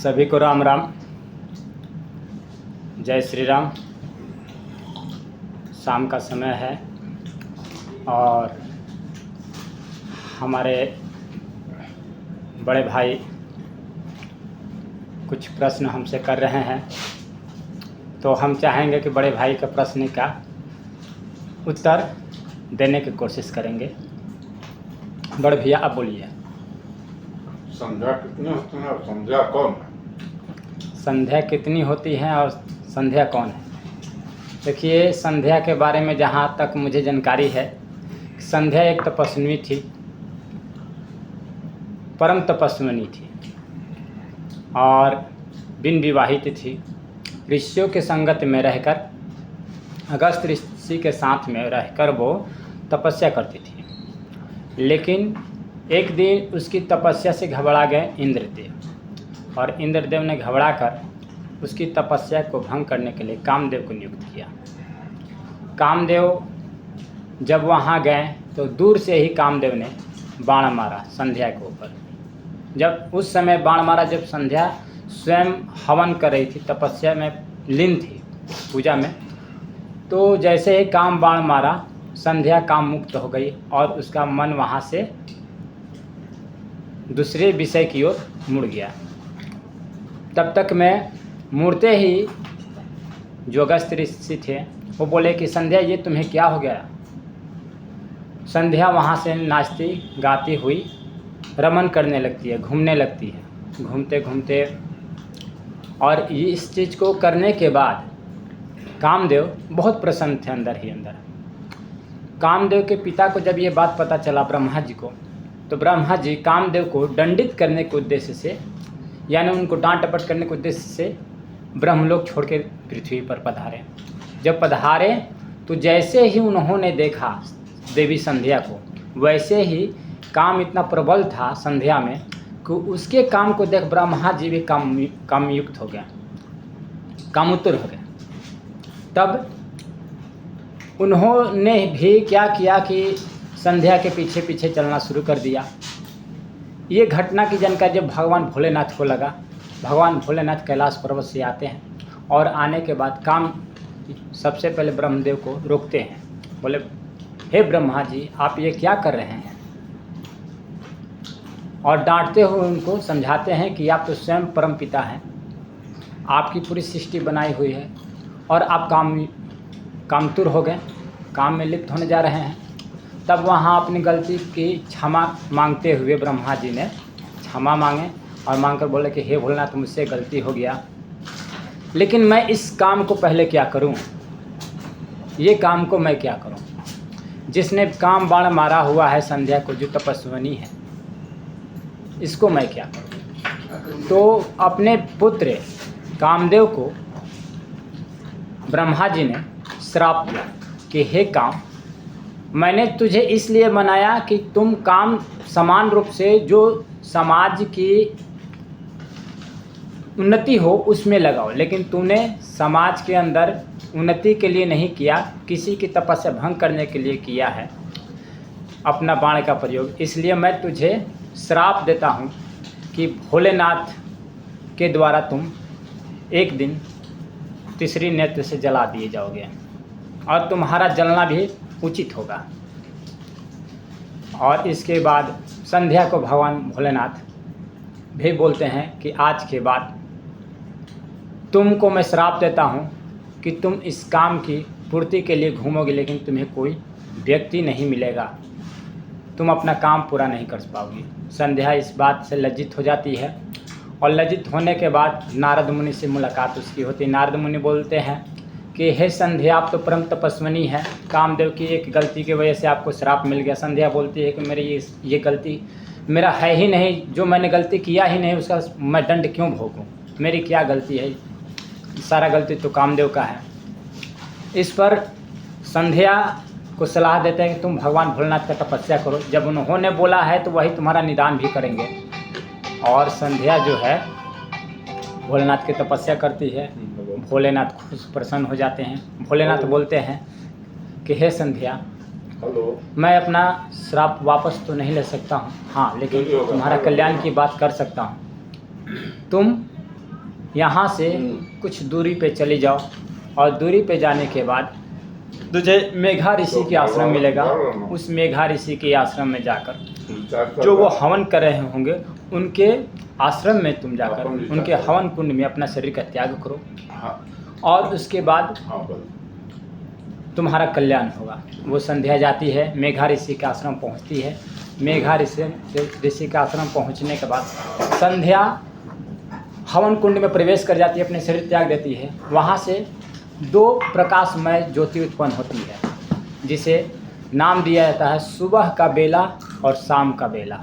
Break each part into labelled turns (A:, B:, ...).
A: सभी को राम राम, जय श्री राम। शाम का समय है और हमारे बड़े भाई कुछ प्रश्न हमसे कर रहे हैं, तो हम चाहेंगे कि बड़े भाई के प्रश्न का उत्तर देने की कोशिश करेंगे। बड़े भैया आप बोलिए।
B: संध्या कितनी होती है और संध्या कौन है?
A: संध्या कितनी होती है और संध्या कौन है? देखिए, संध्या के बारे में जहाँ तक मुझे जानकारी है, संध्या एक तपस्विनी थी, परम तपस्विनी थी और बिन विवाहित थी। ऋषियों के संगत में रहकर, अगस्त ऋषि के साथ में रहकर वो तपस्या करती थी। लेकिन एक दिन उसकी तपस्या से घबरा गए इंद्रदेव, और इंद्रदेव ने घबरा कर उसकी तपस्या को भंग करने के लिए कामदेव को नियुक्त किया। कामदेव जब वहाँ गए तो दूर से ही कामदेव ने बाण मारा संध्या के ऊपर। जब उस समय बाण मारा, जब संध्या स्वयं हवन कर रही थी, तपस्या में लीन थी, पूजा में, तो जैसे ही बाण मारा, संध्या काम मुक्त हो गई और उसका मन वहाँ से दूसरे विषय की ओर मुड़ गया। तब तक में मुड़ते ही जो अगस्त ऋषि थे वो बोले कि संध्या, ये तुम्हें क्या हो गया? संध्या वहाँ से नाचती गाती हुई रमन करने लगती है, घूमने लगती है, घूमते घूमते। और इस चीज़ को करने के बाद कामदेव बहुत प्रसन्न थे अंदर ही अंदर। कामदेव के पिता को जब ये बात पता चला, ब्रह्मा जी को, तो ब्रह्मा जी कामदेव को दंडित करने के उद्देश्य से, यानी उनको डांट डपट करने के उद्देश्य से ब्रह्मलोक छोड़ के पृथ्वी पर पधारे। जब पधारे तो जैसे ही उन्होंने देखा देवी संध्या को, वैसे ही काम इतना प्रबल था संध्या में कि उसके काम को देख ब्रह्मा जी भी कामयुक्त हो गया, कामोत्तर हो गया। तब उन्होंने भी क्या किया कि संध्या के पीछे पीछे चलना शुरू कर दिया। ये घटना की जानकारी जब भगवान भोलेनाथ को लगा, भगवान भोलेनाथ कैलाश पर्वत से आते हैं और आने के बाद काम सबसे पहले ब्रह्मदेव को रोकते हैं। बोले, हे ब्रह्मा जी, आप ये क्या कर रहे हैं? और डांटते हुए उनको समझाते हैं कि आप तो स्वयं परम पिता हैं, आपकी पूरी सृष्टि बनाई हुई है और आप कामतुर हो गए, काम में लिप्त होने जा रहे हैं। तब वहाँ अपनी गलती की क्षमा मांगते हुए ब्रह्मा जी ने क्षमा मांगे और मांगकर बोले कि हे भोलेनाथ, मुझसे गलती हो गया, लेकिन मैं इस काम को पहले क्या करूं? ये काम को मैं क्या करूं? जिसने काम बाण मारा हुआ है संध्या को, जो तपस्विनी है, इसको मैं क्या करूं? तो अपने पुत्र कामदेव को ब्रह्मा जी ने श्राप दिया कि हे काम, मैंने तुझे इसलिए बनाया कि तुम काम समान रूप से जो समाज की उन्नति हो उसमें लगाओ, लेकिन तूने समाज के अंदर उन्नति के लिए नहीं किया, किसी की तपस्या भंग करने के लिए किया है अपना बाण का प्रयोग। इसलिए मैं तुझे श्राप देता हूँ कि भोलेनाथ के द्वारा तुम एक दिन तीसरी नेत्र से जला दिए जाओगे और तुम्हारा जलना भी उचित होगा। और इसके बाद संध्या को भगवान भोलेनाथ भी बोलते हैं कि आज के बाद तुमको मैं श्राप देता हूँ कि तुम इस काम की पूर्ति के लिए घूमोगे, लेकिन तुम्हें कोई व्यक्ति नहीं मिलेगा, तुम अपना काम पूरा नहीं कर पाओगी। संध्या इस बात से लज्जित हो जाती है और लज्जित होने के बाद नारद मुनि से मुलाकात उसकी होती है। नारद मुनि बोलते हैं कि हे संध्या, आप तो परम तपस्विनी है, कामदेव की एक गलती की वजह से आपको श्राप मिल गया। संध्या बोलती है कि मेरी ये गलती मेरा है ही नहीं, जो मैंने गलती किया ही नहीं उसका मैं दंड क्यों भोगूं? मेरी क्या गलती है? सारा गलती तो कामदेव का है। इस पर संध्या को सलाह देते हैं कि तुम भगवान भोलेनाथ का तपस्या करो। जब उन्होंने बोला है तो वही तुम्हारा निदान भी करेंगे। और संध्या जो है भोलेनाथ की तपस्या करती है, भोलेनाथ खुश प्रसन्न हो जाते हैं। भोलेनाथ बोलते हैं कि हे संध्या, मैं अपना श्राप वापस तो नहीं ले सकता हूँ, हाँ, लेकिन तुम्हारा कल्याण की बात कर सकता हूँ। तुम यहाँ से कुछ दूरी पे चले जाओ और दूरी पे जाने के बाद तुझे मेघा ऋषि के आश्रम मिलेगा। उस मेघा ऋषि के आश्रम में जाकर जो वो हवन कर रहे होंगे उनके आश्रम में तुम जाकर उनके हवन कुंड में अपना शरीर का त्याग करो और उसके बाद तुम्हारा कल्याण होगा। वो संध्या जाती है, मेघा ऋषि के आश्रम पहुंचती है। मेघा ऋषि के आश्रम पहुंचने के बाद संध्या हवन कुंड में प्रवेश कर जाती है, अपने शरीर त्याग देती है। वहाँ से 2 प्रकाशमय ज्योति उत्पन्न होती है जिसे नाम दिया जाता है सुबह का बेला और शाम का बेला।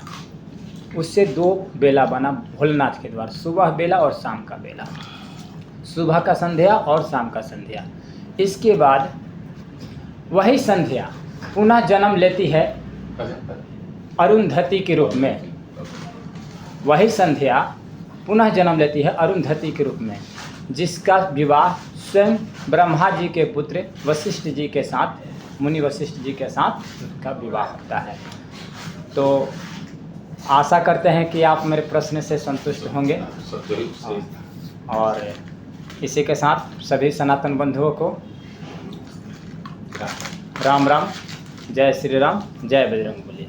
A: उससे 2 बेला बना भोलेनाथ के द्वारा, सुबह बेला और शाम का बेला, सुबह का संध्या और शाम का संध्या। इसके बाद वही संध्या पुनः जन्म लेती है अरुंधति के रूप में। वही संध्या पुनः जन्म लेती है अरुंधति के रूप में, जिसका विवाह स्वयं ब्रह्मा जी के पुत्र वशिष्ठ जी के साथ, मुनि वशिष्ठ जी के साथ उनका विवाह होता है। तो आशा करते हैं कि आप मेरे प्रश्न से संतुष्ट होंगे और इसी के साथ सभी सनातन बंधुओं को राम राम, जय श्री राम, जय बजरंग बली।